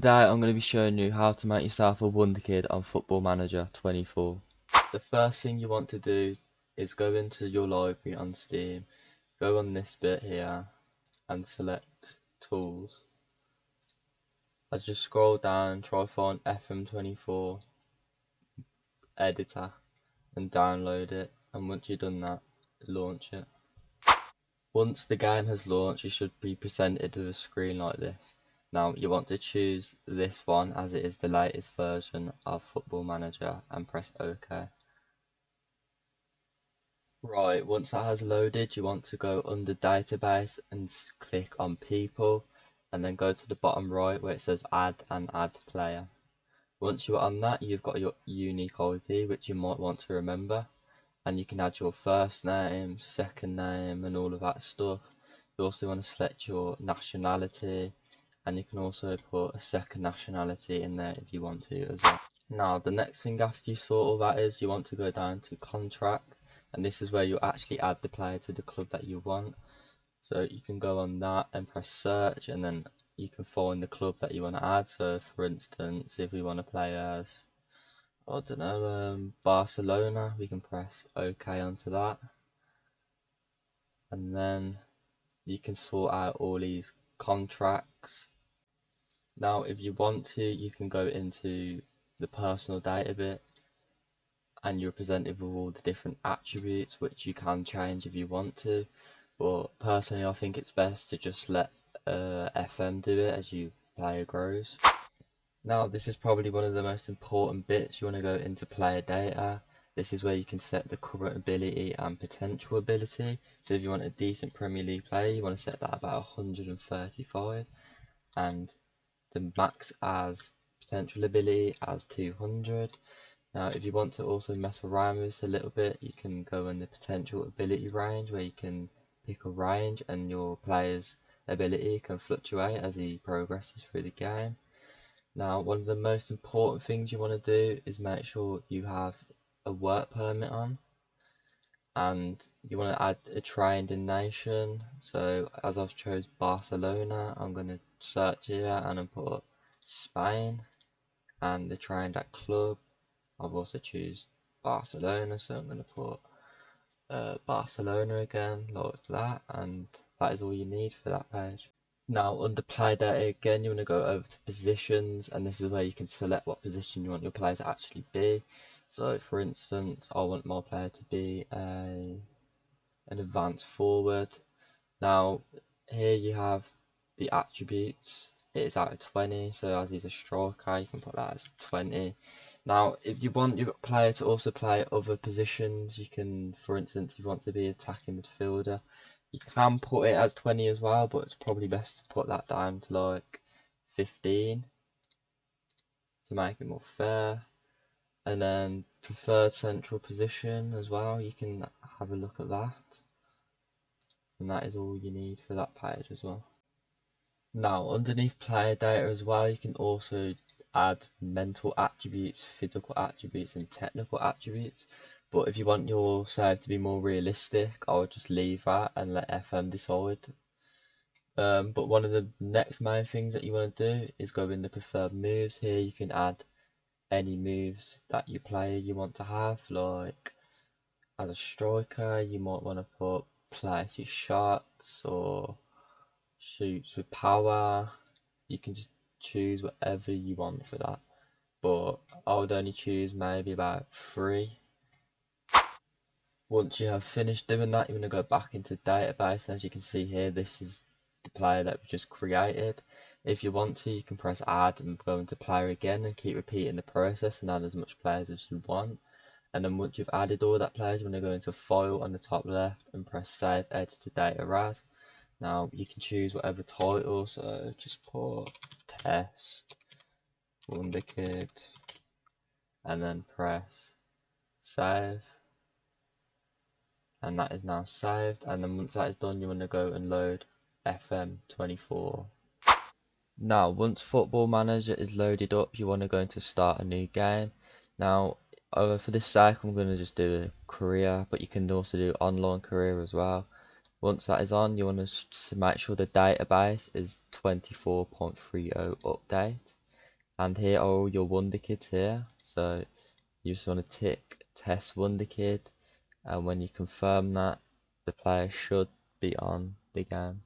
Today I'm going to be showing you how to make yourself a Wonder Kid on Football Manager 24. The first thing you want to do is go into your library on Steam, go on this bit here and select Tools. As you scroll down, try find FM24 editor and download it, and once you've done that, launch it. Once the game has launched, you should be presented with a screen like this. Now you want to choose this one as it is the latest version of Football Manager and press OK. Right, once that has loaded, you want to go under Database and click on People, and then go to the bottom right where it says Add and Add Player. Once you're on that, you've got your unique ID which you might want to remember, and you can add your first name, second name and all of that stuff. You also want to select your nationality, and you can also put a second nationality in there if you want to as well. Now the next thing after you sort all that is you want to go down to contract, and this is where you actually add the player to the club that you want. So you can go on that and press search, and then you can find the club that you want to add. So for instance, if we want to play as, I don't know, Barcelona, we can press OK onto that, and then you can sort out all these contracts. Now if you want to, you can go into the personal data bit, and you're presented with all the different attributes which you can change if you want to, but personally I think it's best to just let FM do it as your player grows. Now this is probably one of the most important bits. You want to go into player data. This is where you can set the current ability and potential ability. So if you want a decent Premier League player, you want to set that about 135, and the max as potential ability as 200. Now if you want to also mess around with this a little bit, you can go in the potential ability range where you can pick a range, and your player's ability can fluctuate as he progresses through the game. Now one of the most important things you want to do is make sure you have a work permit on, and you want to add a trained in nation. So as I've chose Barcelona, I'm going to search here and I'll put Spain, and the trained at club, I've also choose Barcelona, so I'm going to put Barcelona again, like that, and that is all you need for that page. Now under play data again, you want to go over to positions, and this is where you can select what position you want your player to actually be. So for instance, I want my player to be an advanced forward. Now here you have the attributes. It is out of 20, so as he's a striker you can put that as 20. Now if you want your player to also play other positions, you can, for instance, if you want to be attacking midfielder, you can put it as 20 as well, but it's probably best to put that down to like 15 to make it more fair. And then preferred central position as well, you can have a look at that, and that is all you need for that page as well. Now underneath player data as well, you can also add mental attributes, physical attributes and technical attributes, but if you want your save to be more realistic, I would just leave that and let FM decide. But one of the next main things that you want to do is go in the preferred moves. Here you can add any moves that your player you want to have, like as a striker you might want to put place your shots or shoots with power. You can just choose whatever you want for that, but I would only choose maybe about 3. Once you have finished doing that, you want to go back into database, and as you can see here, this is the player that we just created. If you want to, you can press add and go into player again and keep repeating the process and add as much players as you want. And then once you've added all that players, you want to go into file on the top left and press save edit to data as. Now you can choose whatever title, so just put test WONDERKID and then press save, and that is now saved. And then once that is done, you want to go and load FM24. Now once Football Manager is loaded up, you want to go into start a new game. Now for this sake I'm going to just do a career, but you can also do online career as well. Once that is on, you want to make sure the database is 24.30 update. And here are all your WONDERKIDs here. So you just want to tick test WONDERKID, and when you confirm that, the player should be on the game.